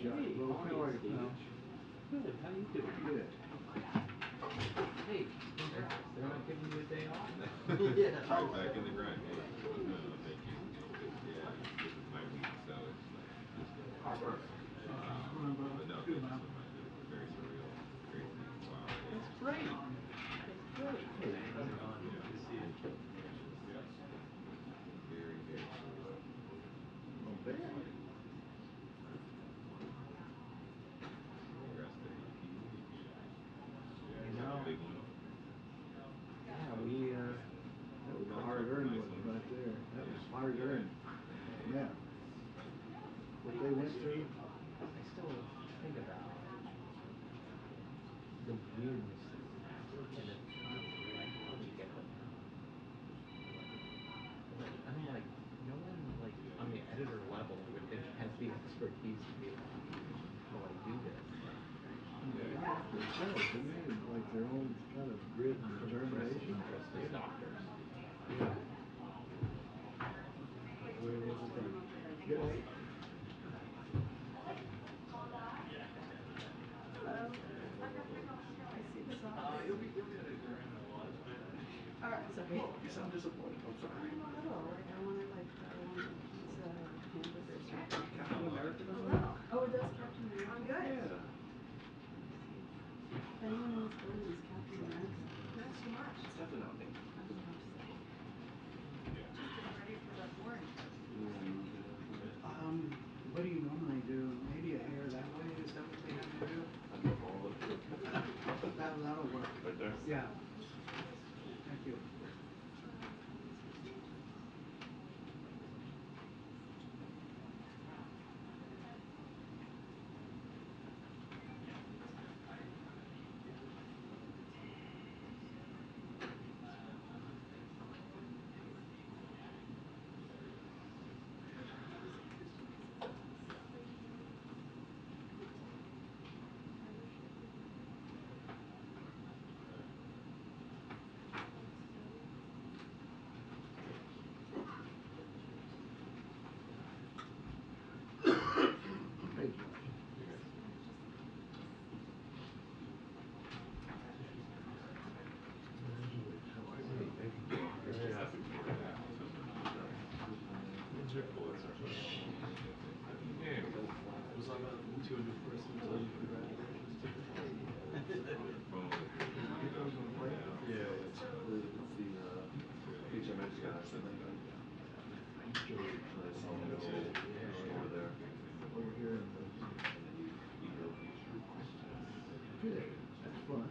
job. Hey, Well, how how are are you, you, pal? Good, how you doing? Good. Hey, congrats. They're not giving you a day off? Yeah. Right back in the grind. Hey, no, thank you. Yeah, this is my week, so it's like just Hard work. but no, thank you so much. It's very surreal, crazy. Wow. That's great. That's great. Hey, how's it going? Yeah. Good to see you. Yeah. Very, very surreal. Oh, bad. Congrats to AP. I Is that know. a big one? Yeah, we, That was a That's hard a earned nice one one. right there. That was Yeah. hard earned. Yeah. What they went through. I still think about the weirdness and the like, how we get them. Like, I mean, like, no one, like, on the editor level would think has the expertise to be like, how do I do this? Yeah, themselves, didn't they? Like their own kind of grit and determination. Interest as doctors. Yeah. Good day. Hello. I see the socks. You'll get it around a lot. All right, sorry. Oh, you sound disappointed. I'm sorry. I'm a little, like, I wanted, pizza or hamburgers or something. Captain America doesn't Hello. Oh, it does Captain America? I'm good. Yeah. If anyone in this building is Captain America, Not so much. It's definitely not me. I'd love to say. Just getting ready for the boring. What do you normally do? Maybe a hair that way? Is that what they have you do? I can follow it. That'll work. Right there? Yeah. Thank you. Hey, Josh. Very happy for you. Yeah. Was I not the 200 person to tell you congratulations to Yeah, it's the HMX guys, I think. I saw them go over there. Over here in the. Good. That's fun.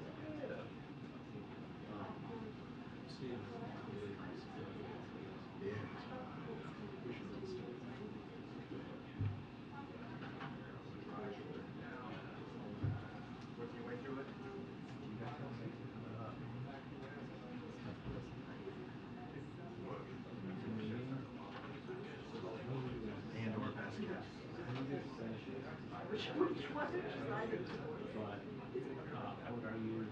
Steve. Yeah. We should get started. Working your way through it? You got something coming up. And/or basket. Which one? But I would argue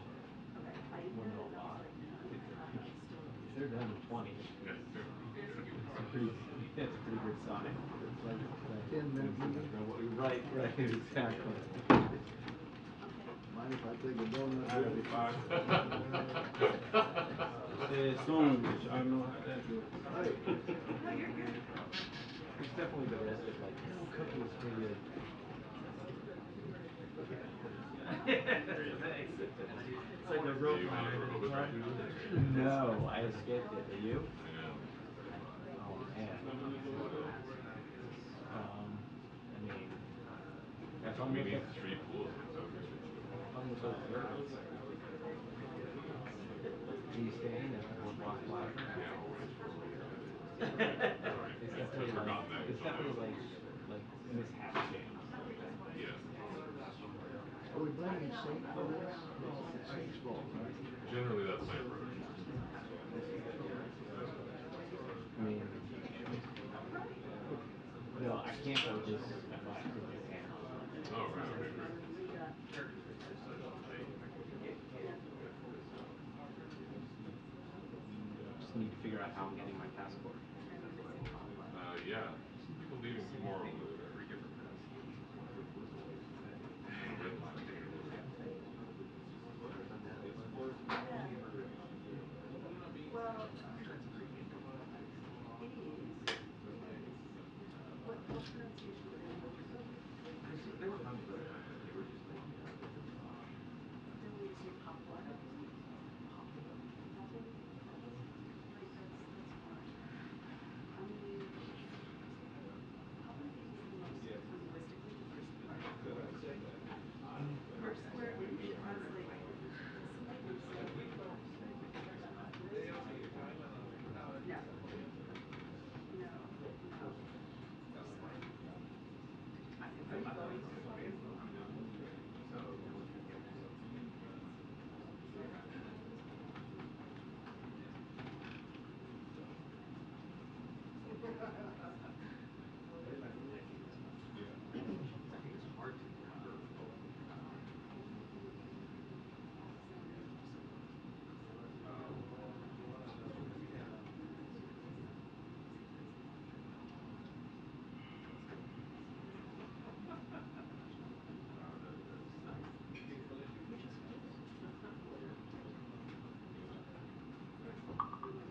we'll know a lot. If they're done in 20, that's a pretty good sign. It's like 10-minute meeting. Right, exactly. Mind if I take a donut? Sandwich, I don't know how that goes. Hey. No, you're good. There's definitely the risk of like, no cookies for you. Thanks. It's like a real No, I escaped it. Are you? Oh man. I mean, that's Don't almost mean like street pools and stuff. almost like birds. Do you stay in at the Boardwalk Plaza? Yeah, always. It's definitely like mishap jams. Yeah. Are we blaming Saint for this? It's Saint's fault, right? Generally, that's my approach. I mean, no, I can't go this unless it's in Japan. Oh, right, okay, great. Just need to figure out how I'm getting my passport. Yeah. Some people leaving tomorrow with 3 different passports. pronunciation of the name. There were times where they were just like, Then we say Papua. Papua. Papua. Like that's fine. I mean, Papua New Guinea is the most linguistically diverse part of the world. First where it has like somebody once said no. No, no. Sorry. Are you going to Papua New Guinea? I think it's hard to remember both of them. Papua New Guinea, Alexander Sokol. Which is good.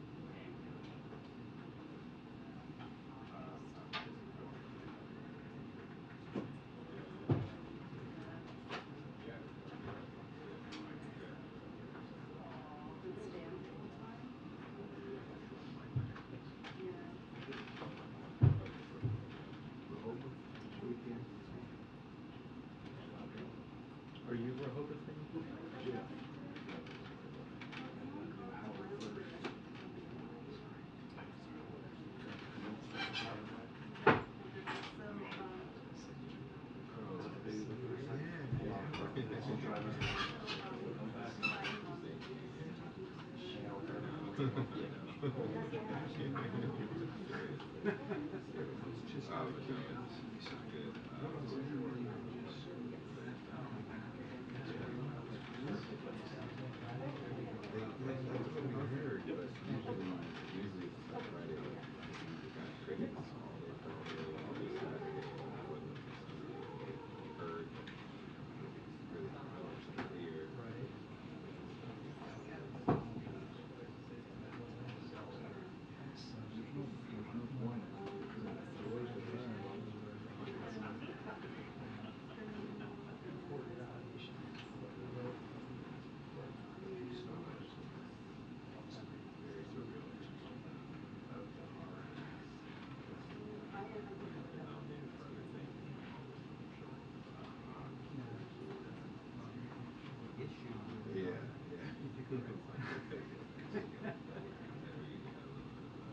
And stand the whole time? Yeah. Rehoboth this weekend. Are you Rehoboth thing? Yeah. Someone called Hour Miles for first. yesterday told me why. And also, Oh, maybe the first time. Yeah. Also driving. Come back. why he wants me to take me to the show. It's just out of curiosity, so I didn't, is everybody just left and come back yesterday when I was gone? That's what we heard, but usually it's a Friday. We've got crickets all day Friday, all day Saturday, and it wasn't until Sunday we heard, but nobody's really confirmed something here. Right. There's no point. It's a waste of time. Important validation. So much very surreal of the RNS I did look it up. nominated for other things. Yeah, yeah. It's like the thing. And we had a little bit of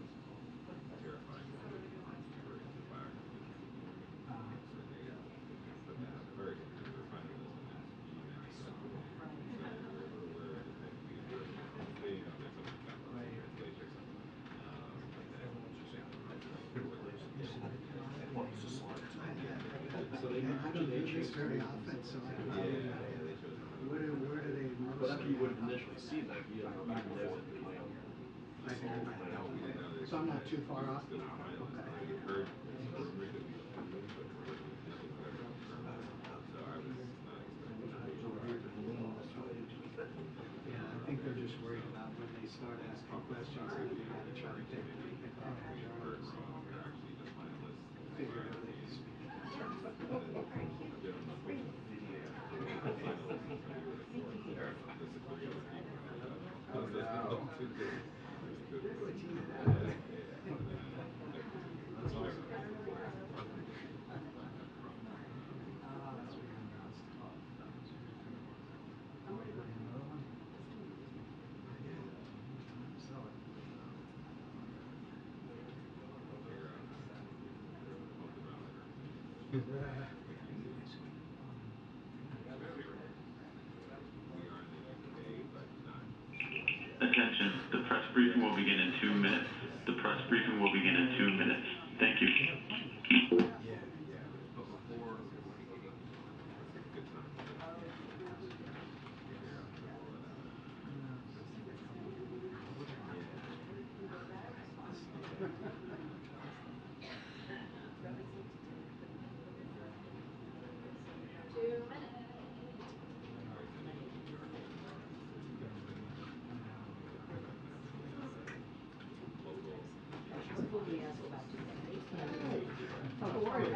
a terrifying moment for the biography. Where they put that up first because we're finalists and then you mentioned it. So we were a little worried that maybe we had heard the wrong thing or that something got lost in translation or something. But then everyone was just saying, So they I don't do this very chose. often, so I don't know. yeah, they chose Where do they But after you mostly would have initially seen that, you know, even though it might have. I didn't know. no, we didn't know that So I'm not too we far were off. still a finalist. Okay. We had heard rumors that we would win, but it wasn't officially whatever confirmed. So I was not expecting Goes over here to the lean this way. Yeah, I think they're just worried about when they start asking questions, then they gotta try to pick off the we had heard ones. wrong. We were actually the finalists for the Figuratively biography. speaking. And then a gentleman posted a video for the finalists, and so we were the fourth. This is 3 other people. This is all too good. What team is that? Yeah, yeah. And then That's sure, awesome. I think we're That's what you announced. Another one? Sell it. figure out how to multi-round everything. We are in the UK, but not sports yet. Attention, the press briefing will begin in 2 minutes. The press briefing will begin in 2 minutes. Thank you. Yeah, but before it's a good time to figure out how to roll it out. She was fooling me ass about 2 minutes. Oh, don't worry.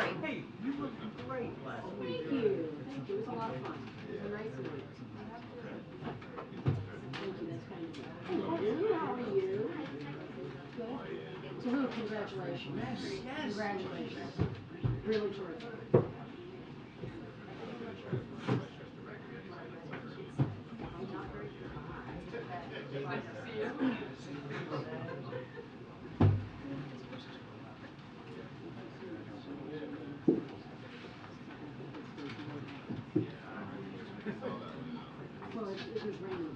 great. Hey, you looked great last week. Thank you. Thank you. It was a lot of fun. It was a nice morning. Thank you. That's kind of you. Hello, how are you? Good. So, Lou, congratulations. Yes. Congratulations. Really terrific. Well, it was raining.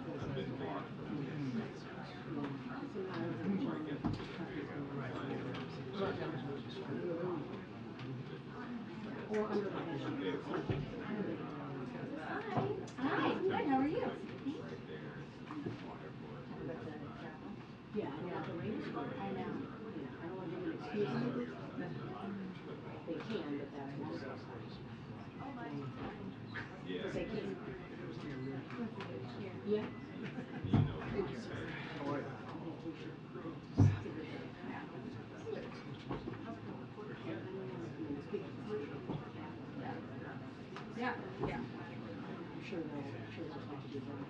Or under the hedge. Hi, good, how are you? Yeah, I know. The rain is good. I know. Yeah, I don't want to give them excuses. They can, but that's also. Because they can. Yeah. Yeah, yeah. I'm sure they'll talk to you about it.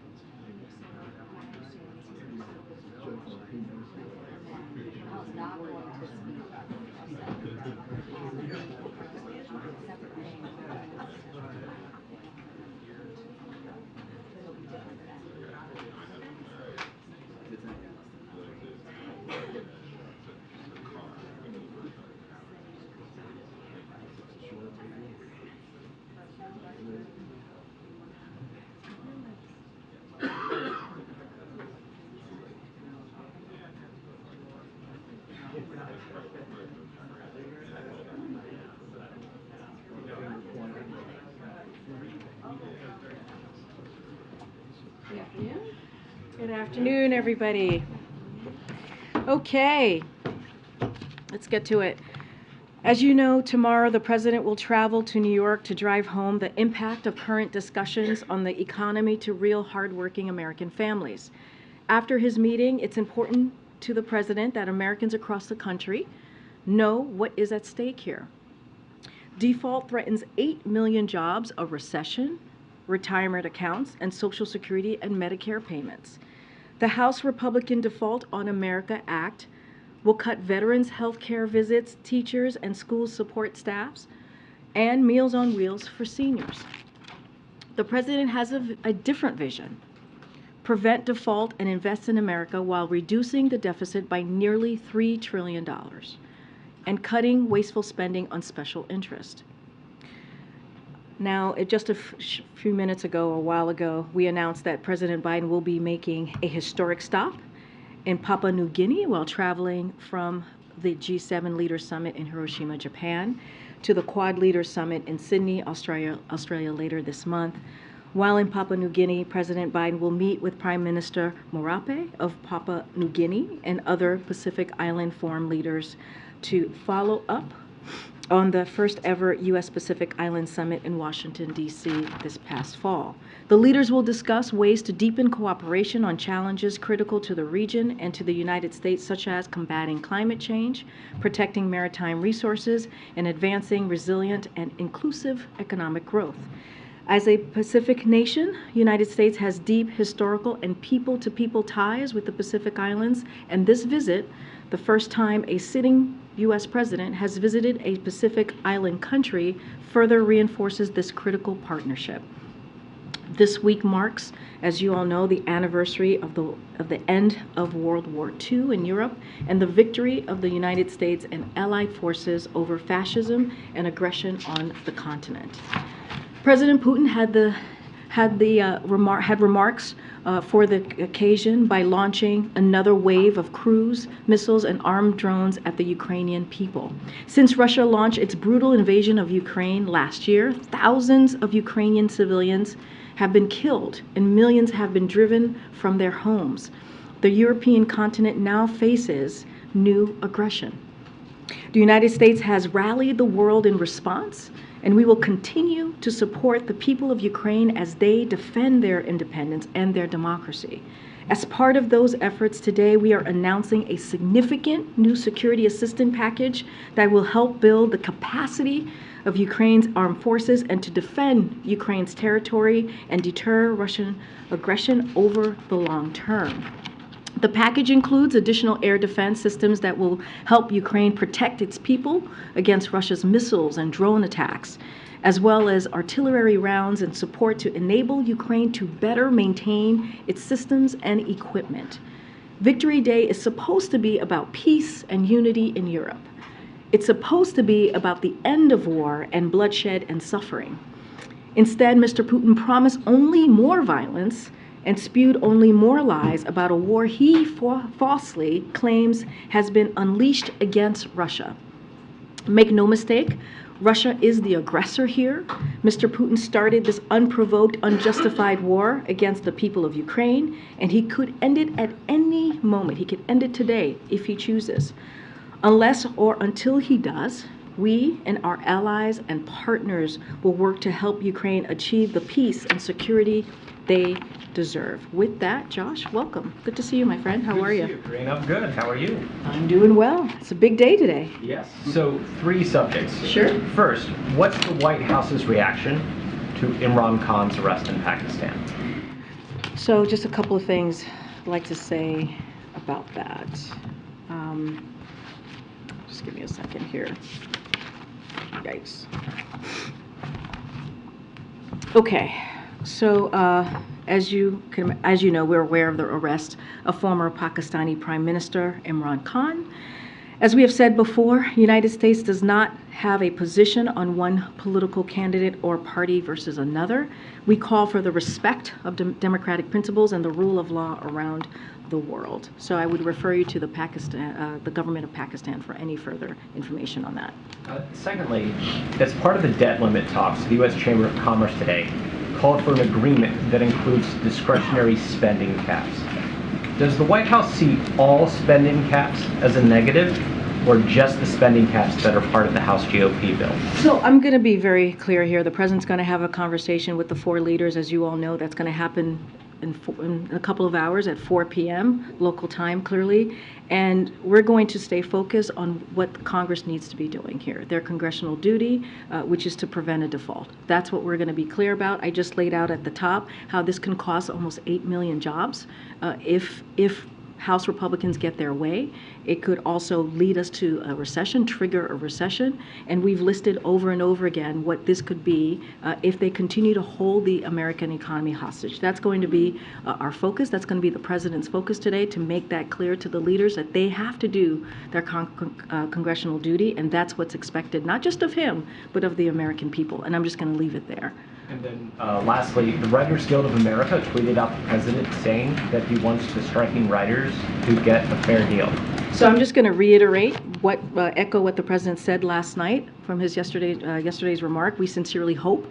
I was not going to speak up. Separate thing. It'll be different then. Good afternoon. Good afternoon, everybody. Okay, let's get to it. As you know, tomorrow the President will travel to New York to drive home the impact of current discussions on the economy to real hardworking American families. After his meeting, it's important to the President that Americans across the country know what is at stake here. Default threatens 8 million jobs, a recession, retirement accounts, and Social Security and Medicare payments. The House Republican Default on America Act will cut veterans' health care visits, teachers and school support staffs, and Meals on Wheels for seniors. The President has a different vision: prevent default and invest in America while reducing the deficit by nearly $3 trillion and cutting wasteful spending on special interest. Now, just a few minutes ago, a while ago, we announced that President Biden will be making a historic stop in Papua New Guinea while traveling from the G7 Leaders Summit in Hiroshima, Japan, to the Quad Leaders Summit in Sydney, Australia later this month. While in Papua New Guinea, President Biden will meet with Prime Minister Marape of Papua New Guinea and other Pacific Island Forum leaders to follow up on the first ever U.S. Pacific Island Summit in Washington, D.C. this past fall. The leaders will discuss ways to deepen cooperation on challenges critical to the region and to the United States, such as combating climate change, protecting maritime resources, and advancing resilient and inclusive economic growth. As a Pacific nation, the United States has deep historical and people-to-people ties with the Pacific Islands, and this visit, the first time a sitting U.S. president has visited a Pacific Island country, further reinforces this critical partnership. This week marks, as you all know, the anniversary of the end of World War II in Europe and the victory of the United States and Allied forces over fascism and aggression on the continent. President Putin had remarks for the occasion by launching another wave of cruise missiles and armed drones at the Ukrainian people. Since Russia launched its brutal invasion of Ukraine last year, thousands of Ukrainian civilians have been killed and millions have been driven from their homes. The European continent now faces new aggression. The United States has rallied the world in response, and we will continue to support the people of Ukraine as they defend their independence and their democracy. As part of those efforts today, we are announcing a significant new security assistance package that will help build the capacity of Ukraine's armed forces and to defend Ukraine's territory and deter Russian aggression over the long term. The package includes additional air defense systems that will help Ukraine protect its people against Russia's missiles and drone attacks, as well as artillery rounds and support to enable Ukraine to better maintain its systems and equipment. Victory Day is supposed to be about peace and unity in Europe. It's supposed to be about the end of war and bloodshed and suffering. Instead, Mr. Putin promised only more violence and spewed only more lies about a war he falsely claims has been unleashed against Russia. Make no mistake, Russia is the aggressor here. Mr. Putin started this unprovoked, unjustified war against the people of Ukraine, and he could end it at any moment. He could end it today if he chooses. Unless or until he does, we and our allies and partners will work to help Ukraine achieve the peace and security they deserve. With that, Josh, welcome. Good to see you, my friend. How are you? Good to see you, Karine. I'm good. How are you? I'm doing well. It's a big day today. Yes. So, 3 subjects. Sure. First, what's the White House's reaction to Imran Khan's arrest in Pakistan? So, just a couple of things I'd like to say about that. Just give me a second here. Yikes. Okay. So, as you know, we're aware of the arrest of former Pakistani Prime Minister Imran Khan. As we have said before, the United States does not have a position on one political candidate or party versus another. We call for the respect of democratic principles and the rule of law around the world. So I would refer you to the government of Pakistan for any further information on that. Secondly, as part of the debt limit talks, the U.S. Chamber of Commerce today called for an agreement that includes discretionary spending caps. Does the White House see all spending caps as a negative, or just the spending caps that are part of the House GOP bill? So I'm going to be very clear here. The president's going to have a conversation with the 4 leaders, as you all know. That's going to happen in a couple of hours at 4 p.m. local time, clearly. And we're going to stay focused on what Congress needs to be doing here. Their congressional duty, which is to prevent a default. That's what we're going to be clear about. I just laid out at the top how this can cost almost 8 million jobs if House Republicans get their way. It could also lead us to a recession, trigger a recession, and we've listed over and over again what this could be if they continue to hold the American economy hostage. That's going to be our focus. That's going to be the president's focus today, to make that clear to the leaders that they have to do their congressional duty, and that's what's expected, not just of him, but of the American people. And I'm just going to leave it there. And then lastly, the Writers Guild of America tweeted out the president saying that he wants the striking writers to get a fair deal. So I'm just going to reiterate echo what the president said last night from his yesterday's remark. We sincerely hope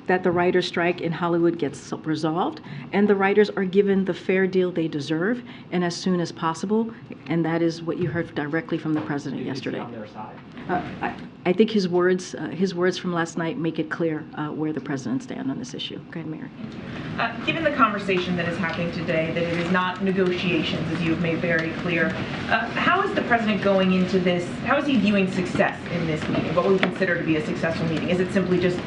that the writers' strike in Hollywood gets resolved and the writers are given the fair deal they deserve, and as soon as possible. And that is what you heard directly from the president yesterday. On their side. I think his words from last night make it clear where the president stands on this issue. Go ahead, Mary. Given the conversation that is happening today, that it is not negotiations, as you have made very clear, how is the president going into this? How is he viewing success in this meeting? What would we consider to be a successful meeting? Is it simply just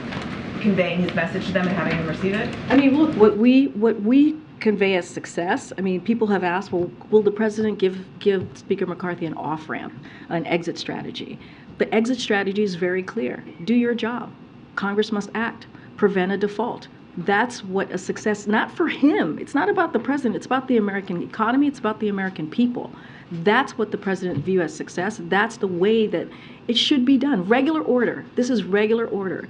conveying his message to them and having them receive it? I mean, look, what we convey as success. I mean, people have asked, well, will the president give Speaker McCarthy an off-ramp, an exit strategy? The exit strategy is very clear. Do your job. Congress must act. Prevent a default. That's what a success, not for him. It's not about the president. It's about the American economy. It's about the American people. That's what the president views as success. That's the way that it should be done. Regular order. This is regular order.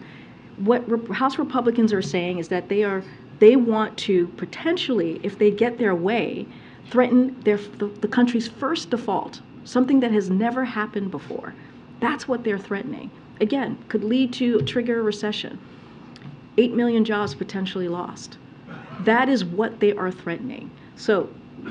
What House Republicans are saying is that they want to potentially, if they get their way, threaten the country's first default, something that has never happened before. That's what they're threatening. Again, could lead to trigger a recession. 8 million jobs potentially lost. That is what they are threatening. So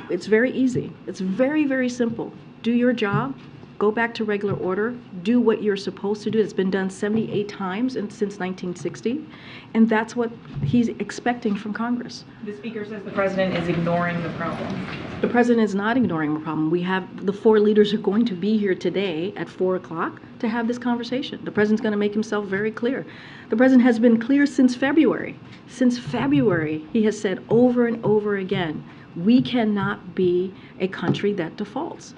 it's very easy. It's very, very simple. Do your job. Go back to regular order. Do what you're supposed to do. It's been done 78 times since 1960. And that's what he's expecting from Congress. The Speaker says the President is ignoring the problem. The President is not ignoring the problem. We have, the 4 leaders are going to be here today at 4 o'clock to have this conversation. The President's going to make himself very clear. The President has been clear since February. Since February, he has said over and over again, we cannot be a country that defaults.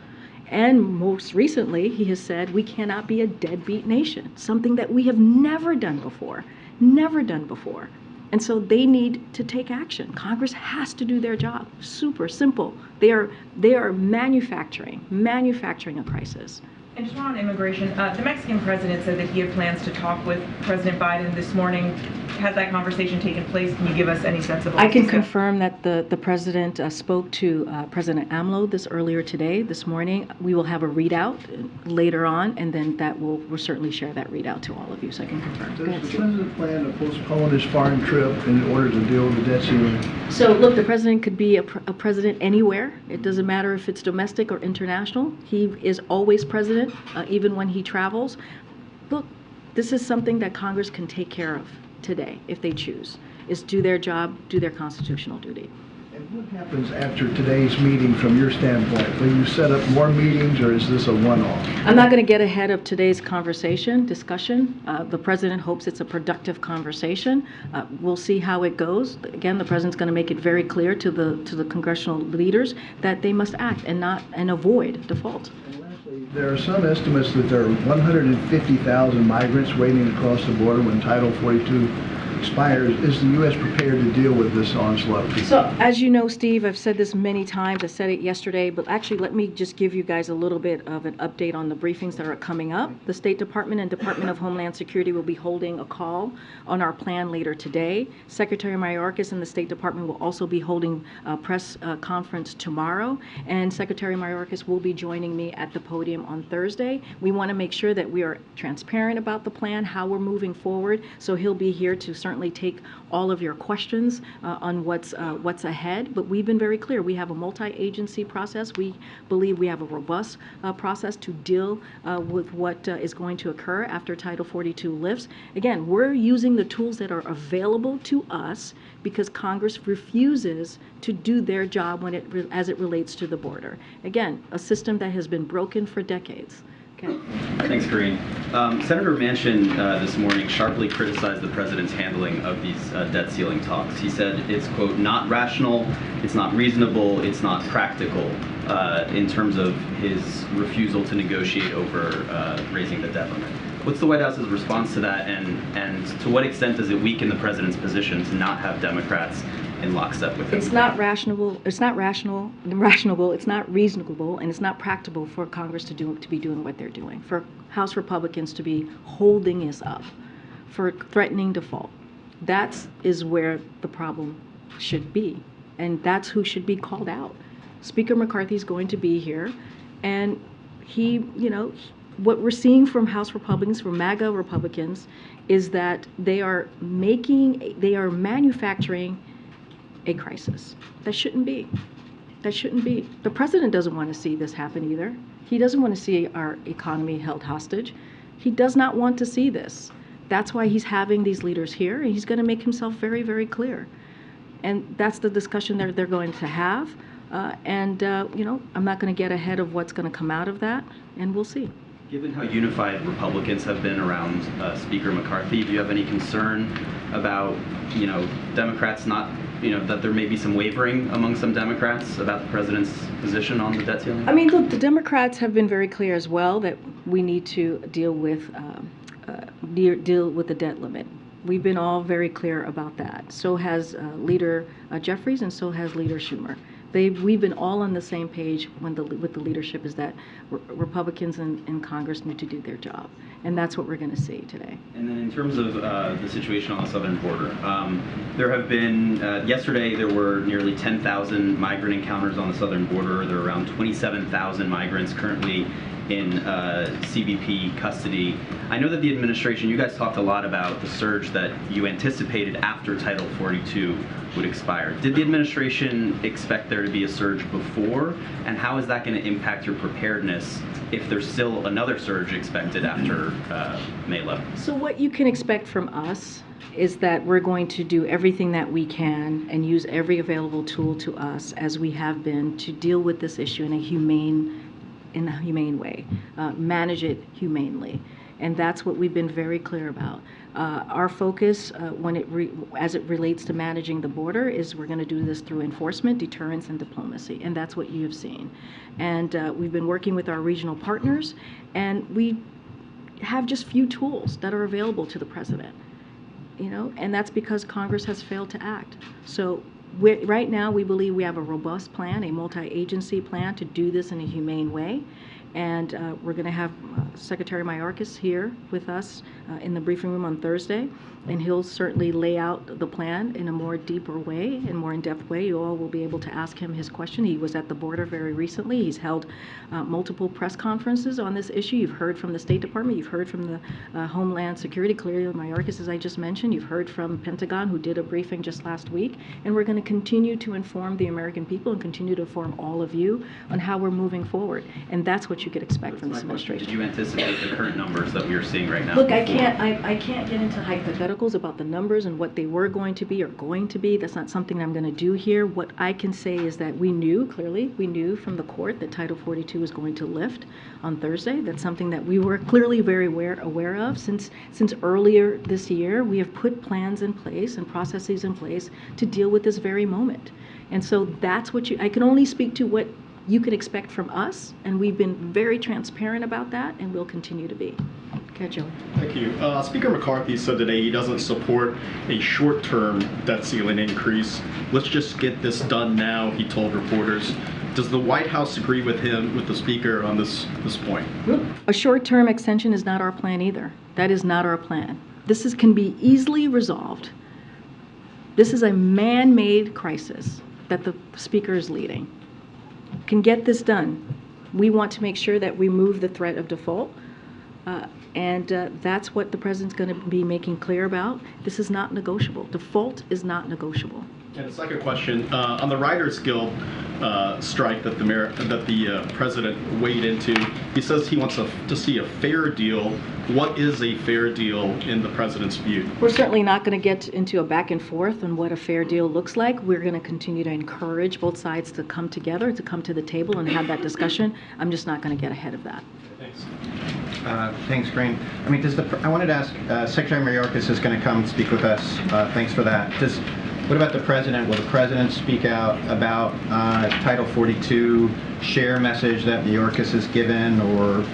And most recently, he has said we cannot be a deadbeat nation, something that we have never done before, never done before. And so they need to take action. Congress has to do their job. Super simple. They are manufacturing a crisis. And just on immigration, the Mexican president said that he had plans to talk with President Biden this morning. Has that conversation taken place? Can you give us any sense of? I can confirm that the president spoke to President AMLO this morning. We will have a readout later on, and then we'll certainly share that readout to all of you, so I can confirm. Does the president plan to postpone his foreign trip in order to deal with the debt ceiling? So look, the president could be a president anywhere. It doesn't matter if it's domestic or international. He is always president, even when he travels. Look, this is something that Congress can take care of today, if they choose, is do their job, do their constitutional duty. And what happens after today's meeting from your standpoint? Will you set up more meetings, or is this a one-off? I'm not going to get ahead of today's discussion. The president hopes it's a productive conversation. We'll see how it goes. Again, the president's going to make it very clear to the congressional leaders that they must act and avoid default. There are some estimates that there are 150,000 migrants waiting to cross the border when Title 42 expires. Is the U.S. prepared to deal with this onslaught? So, as you know, Steve, I've said this many times. I said it yesterday, but actually let me just give you guys a little bit of an update on the briefings that are coming up. The State Department and Department of Homeland Security will be holding a call on our plan later today. Secretary Mayorkas and the State Department will also be holding a press conference tomorrow, and Secretary Mayorkas will be joining me at the podium on Thursday. We want to make sure that we are transparent about the plan, how we're moving forward, so he'll be here to certainly take all of your questions on what's ahead. But we've been very clear. We have a multi-agency process. We believe we have a robust process to deal with what is going to occur after Title 42 lifts. Again, we're using the tools that are available to us because Congress refuses to do their job as it relates to the border. Again, a system that has been broken for decades. Okay. Thanks, Karine. Senator Manchin this morning sharply criticized the president's handling of these debt ceiling talks. He said it's, quote, not rational, it's not reasonable, it's not practical in terms of his refusal to negotiate over raising the debt limit. What's the White House's response to that, and to what extent does it weaken the president's position to not have Democrats in lockstep with him? It's not rational, it's not rational, it's not reasonable, and it's not practical for Congress to be doing what they're doing, for House Republicans to be holding us up, for threatening default. That is where the problem should be, and that's who should be called out. Speaker McCarthy is going to be here, and what we're seeing from House Republicans, from MAGA Republicans, is that they are manufacturing a crisis. That shouldn't be. That shouldn't be. The president doesn't want to see this happen either. He doesn't want to see our economy held hostage. He does not want to see this. That's why he's having these leaders here, and he's going to make himself very, very clear. And that's the discussion they're going to have. I'm not going to get ahead of what's going to come out of that, and we'll see. Given how unified Republicans have been around Speaker McCarthy, do you have any concern about, Democrats not, that there may be some wavering among some Democrats about the president's position on the debt ceiling? I mean, look, the Democrats have been very clear as well that we need to deal with the debt limit. We've been all very clear about that. So has Leader Jeffries, and so has Leader Schumer. We've been all on the same page with the leadership, is that Republicans in Congress need to do their job. And that's what we're going to see today. And then in terms of the situation on the southern border, there have been, yesterday there were nearly 10,000 migrant encounters on the southern border. There are around 27,000 migrants currently in CBP custody. I know that the administration, you guys talked a lot about the surge that you anticipated after Title 42 would expire. Did the administration expect there to be a surge before? And how is that going to impact your preparedness if there's still another surge expected after May 11th? So what you can expect from us is that we're going to do everything that we can and use every available tool to us, as we have been, to deal with this issue in a humane way, manage it humanely. And that's what we've been very clear about. Our focus, as it relates to managing the border, is we're going to do this through enforcement, deterrence, and diplomacy. And that's what you have seen. And we've been working with our regional partners, and we have just few tools that are available to the president. And that's because Congress has failed to act. So right now, we believe we have a robust plan, a multi-agency plan to do this in a humane way. And we're going to have Secretary Mayorkas here with us in the briefing room on Thursday, and he'll certainly lay out the plan in a more deeper way and more in-depth way. You all will be able to ask him his question. He was at the border very recently. He's held multiple press conferences on this issue. You've heard from the State Department. You've heard from the Homeland Security, clearly Mayorkas, as I just mentioned. You've heard from Pentagon, who did a briefing just last week. And we're going to continue to inform the American people and continue to inform all of you on how we're moving forward. And that's what you could expect from this administration. Did you anticipate the current numbers that we are seeing right now? Look, I can't get into hypotheticals about the numbers and what they were going to be or going to be. That's not something I'm going to do here. What I can say is that we knew from the court that Title 42 was going to lift on Thursday. That's something that we were clearly very aware of since earlier this year. We have put plans in place and processes in place to deal with this very moment. And so that's what I can only speak to what you can expect from us, and we've been very transparent about that, and we'll continue to be. Okay, Joey. Thank you. Speaker McCarthy said today he doesn't support a short-term debt ceiling increase. Let's just get this done now, he told reporters. Does the White House agree with him, with the Speaker, on this point? A short-term extension is not our plan either. That is not our plan. This can be easily resolved. This is a man-made crisis that the Speaker is leading. Can get this done. We want to make sure that we remove the threat of default, and that's what the President's going to be making clear about. This is not negotiable. Default is not negotiable. And the second question, on the Writers Guild strike that the President weighed into, he says he wants to see a fair deal. What is a fair deal in the President's view? We're certainly not going to get into a back and forth on what a fair deal looks like. We're going to continue to encourage both sides to come together, to come to the table and have that discussion. I'm just not going to get ahead of that. Thanks. Thanks, Karine. I mean, I wanted to ask, Secretary Mayorkas is going to come speak with us. Thanks for that. What about the President? Will the President speak out about Title 42, share a message that Mayorkas has given, or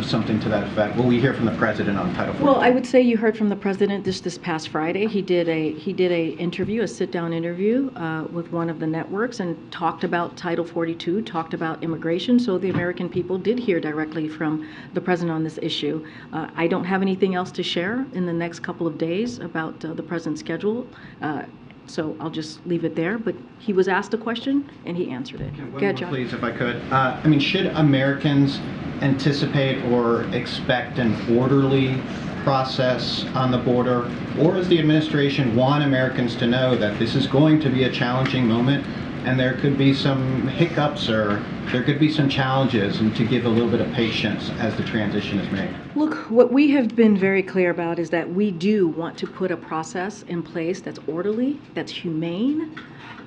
something to that effect? Will we hear from the President on Title 42? Well, I would say you heard from the President this past Friday. He did a interview, a sit-down interview with one of the networks, and talked about Title 42, talked about immigration. So the American people did hear directly from the President on this issue. I don't have anything else to share in the next couple of days about the President's schedule. So I'll just leave it there. But he was asked a question, and he answered it. One more, please, if I could. I mean, should Americans anticipate or expect an orderly process on the border? Or does the administration want Americans to know that this is going to be a challenging moment, and there could be some hiccups, or there could be some challenges, and to give a little bit of patience as the transition is made? Look, what we have been very clear about is that we do want to put a process in place that's orderly, that's humane,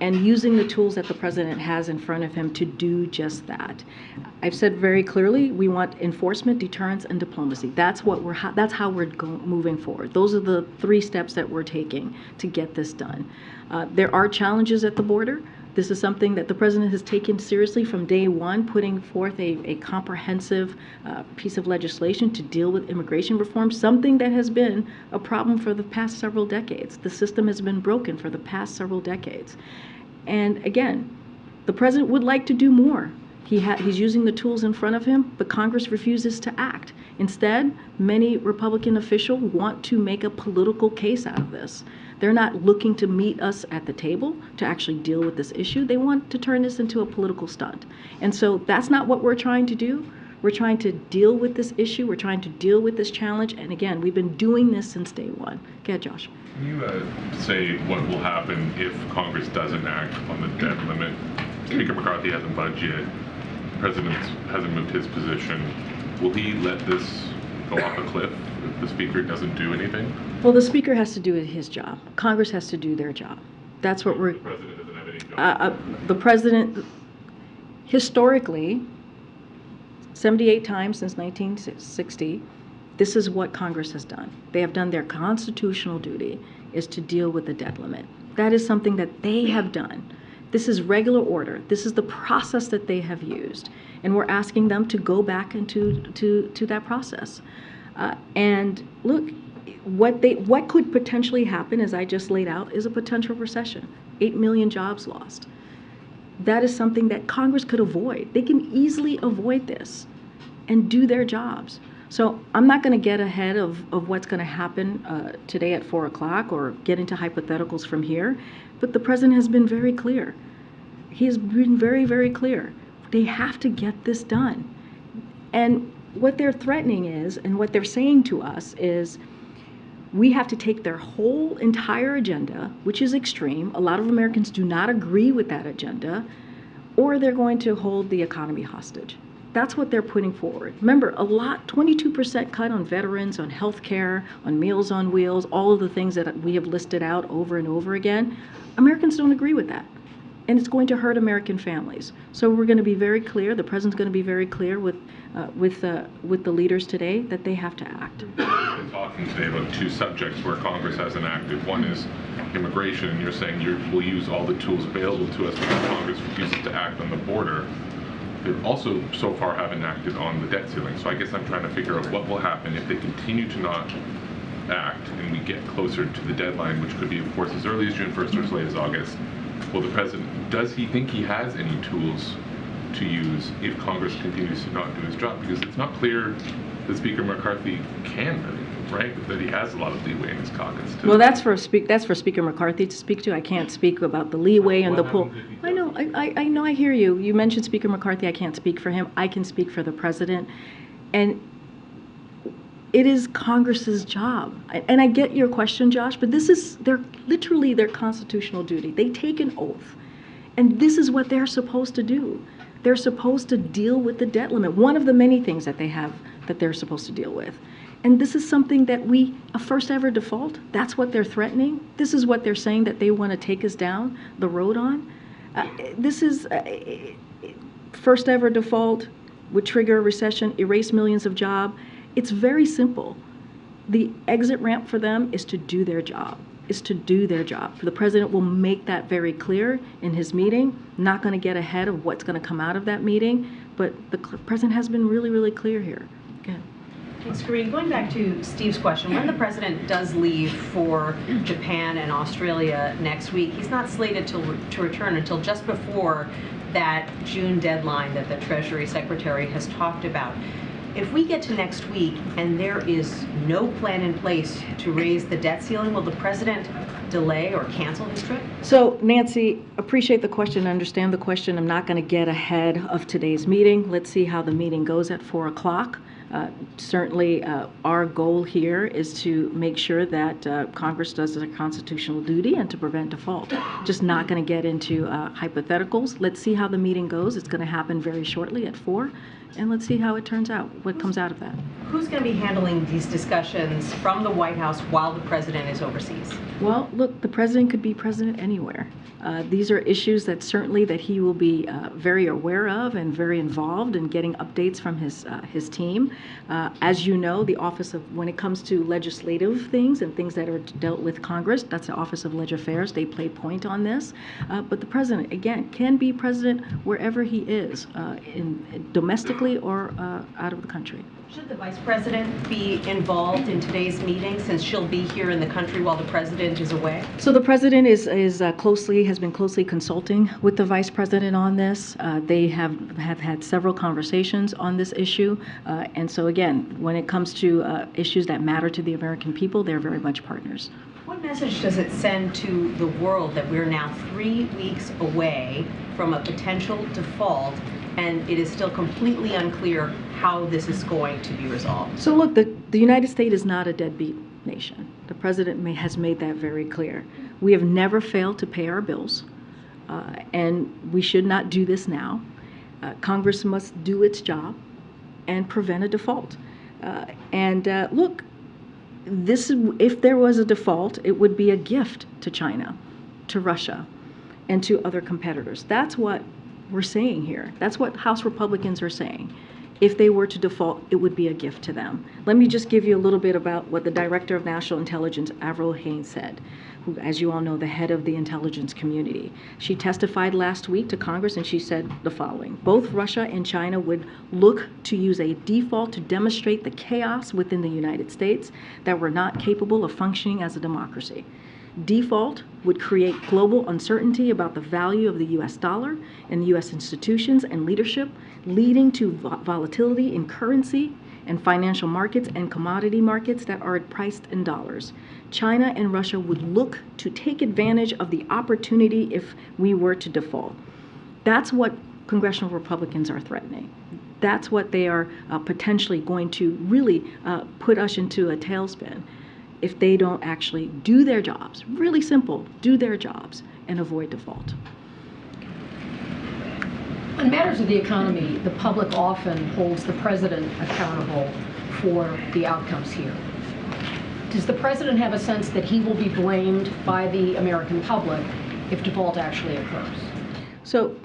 and using the tools that the President has in front of him to do just that. I've said very clearly, we want enforcement, deterrence, and diplomacy. That's how we're moving forward. Those are the 3 steps that we're taking to get this done. There are challenges at the border. This is something that the President has taken seriously from day one, putting forth a comprehensive piece of legislation to deal with immigration reform, something that has been a problem for the past several decades. The system has been broken for the past several decades. And again, the President would like to do more. He's using the tools in front of him, but Congress refuses to act. Instead, many Republican officials want to make a political case out of this. They're not looking to meet us at the table to actually deal with this issue. They want to turn this into a political stunt. And so that's not what we're trying to do. We're trying to deal with this issue. We're trying to deal with this challenge. And again, we've been doing this since day one. Go ahead, Josh. Can you say what will happen if Congress doesn't act on the debt limit? Speaker McCarthy hasn't budged yet. The President hasn't moved his position. Will he let this go off a cliff if the Speaker doesn't do anything? Well, the Speaker has to do his job. Congress has to do their job. That's what we're... The President doesn't have any job. The President, historically, 78 times since 1960, this is what Congress has done. They have done their constitutional duty, is to deal with the debt limit. That is something that they have done. This is regular order. This is the process that they have used. And we're asking them to go back into to that process. And look, what could potentially happen, as I just laid out, is a potential recession. 8 million jobs lost. That is something that Congress could avoid. They can easily avoid this and do their jobs. So I'm not going to get ahead of what's going to happen today at 4 o'clock or get into hypotheticals from here, but the President has been very clear. He has been very, very clear. They have to get this done. And what they're threatening is, and what they're saying to us is, we have to take their whole entire agenda, which is extreme. A lot of Americans do not agree with that agenda, or they're going to hold the economy hostage. That's what they're putting forward. Remember, 22% cut on veterans, on health care, on Meals on Wheels, all of the things that we have listed out over and over again. Americans don't agree with that. And it's going to hurt American families. So we're going to be very clear, the President's going to be very clear with the leaders today that they have to act. We've been talking today about two subjects where Congress hasn't acted. One is immigration, and you're saying we'll use all the tools available to us because Congress refuses to act on the border. They also so far haven't acted on the debt ceiling. So I guess I'm trying to figure out what will happen if they continue to not act and we get closer to the deadline, which could be, of course, as early as June 1st or as late as August. Well, the President, does he think he has any tools to use if Congress continues to not do his job? Because it's not clear that Speaker McCarthy can, right? That he has a lot of leeway in his caucus. Well, that's for Speaker McCarthy to speak to. I can't speak about the leeway and the pull. I know, I know, I hear you. You mentioned Speaker McCarthy. I can't speak for him. I can speak for the President. And it is Congress's job. And I get your question, Josh, but this is literally their constitutional duty. They take an oath. And this is what they're supposed to do. They're supposed to deal with the debt limit. One of the many things that they have that they're supposed to deal with. And this is something that a first ever default, that's what they're threatening. This is what they're saying that they want to take us down the road on. This is first ever default would trigger a recession, erase millions of jobs. It's very simple. The exit ramp for them is to do their job, The President will make that very clear in his meeting. Not going to get ahead of what's going to come out of that meeting, but the President has been really, really clear here. Go ahead. Thanks, Karine. Going back to Steve's question, when the President does leave for Japan and Australia next week, he's not slated to return until just before that June deadline that the Treasury Secretary has talked about. If we get to next week and there is no plan in place to raise the debt ceiling, will the President delay or cancel his trip? So, Nancy, appreciate the question, understand the question. I'm not going to get ahead of today's meeting. Let's see how the meeting goes at 4 o'clock. Certainly, our goal here is to make sure that Congress does their constitutional duty and to prevent default. Just not going to get into hypotheticals. Let's see how the meeting goes. It's going to happen very shortly at 4, and let's see how it turns out, what comes out of that. Who's going to be handling these discussions from the White House while the President is overseas? Well, look, the President could be president anywhere. These are issues that certainly that he will be very aware of and very involved in getting updates from his team. As you know, the office of, when it comes to legislative things and things that are dealt with Congress, that's the Office of Legislative Affairs. They play point on this. But the President, again, can be president wherever he is, domestically or out of the country. Should the Vice President be involved in today's meeting since she'll be here in the country while the President is away? So the President has been closely consulting with the Vice President on this. They have had several conversations on this issue. And so again, when it comes to issues that matter to the American people, they're very much partners. What message does it send to the world that we're now 3 weeks away from a potential default and it is still completely unclear how this is going to be resolved. So look, the United States is not a deadbeat nation. The president has made that very clear. We have never failed to pay our bills, and we should not do this now. Congress must do its job and prevent a default. Look, if there was a default, it would be a gift to China, to Russia, and to other competitors. That's what we're saying here. That's what House Republicans are saying. If they were to default, it would be a gift to them. Let me just give you a little bit about what the Director of National Intelligence, Avril Haines, said, who, as you all know, the head of the intelligence community. She testified last week to Congress, and she said the following: both Russia and China would look to use a default to demonstrate the chaos within the United States that we're not capable of functioning as a democracy. Default would create global uncertainty about the value of the U.S. dollar and the U.S. institutions and leadership, leading to volatility in currency and financial markets and commodity markets that are priced in dollars. China and Russia would look to take advantage of the opportunity if we were to default. That's what congressional Republicans are threatening. That's what they are potentially going to really put us into a tailspin if they don't actually do their jobs. Really simple, do their jobs and avoid default. On matters of the economy, the public often holds the president accountable for the outcomes here. Does the president have a sense that he will be blamed by the American public if default actually occurs? So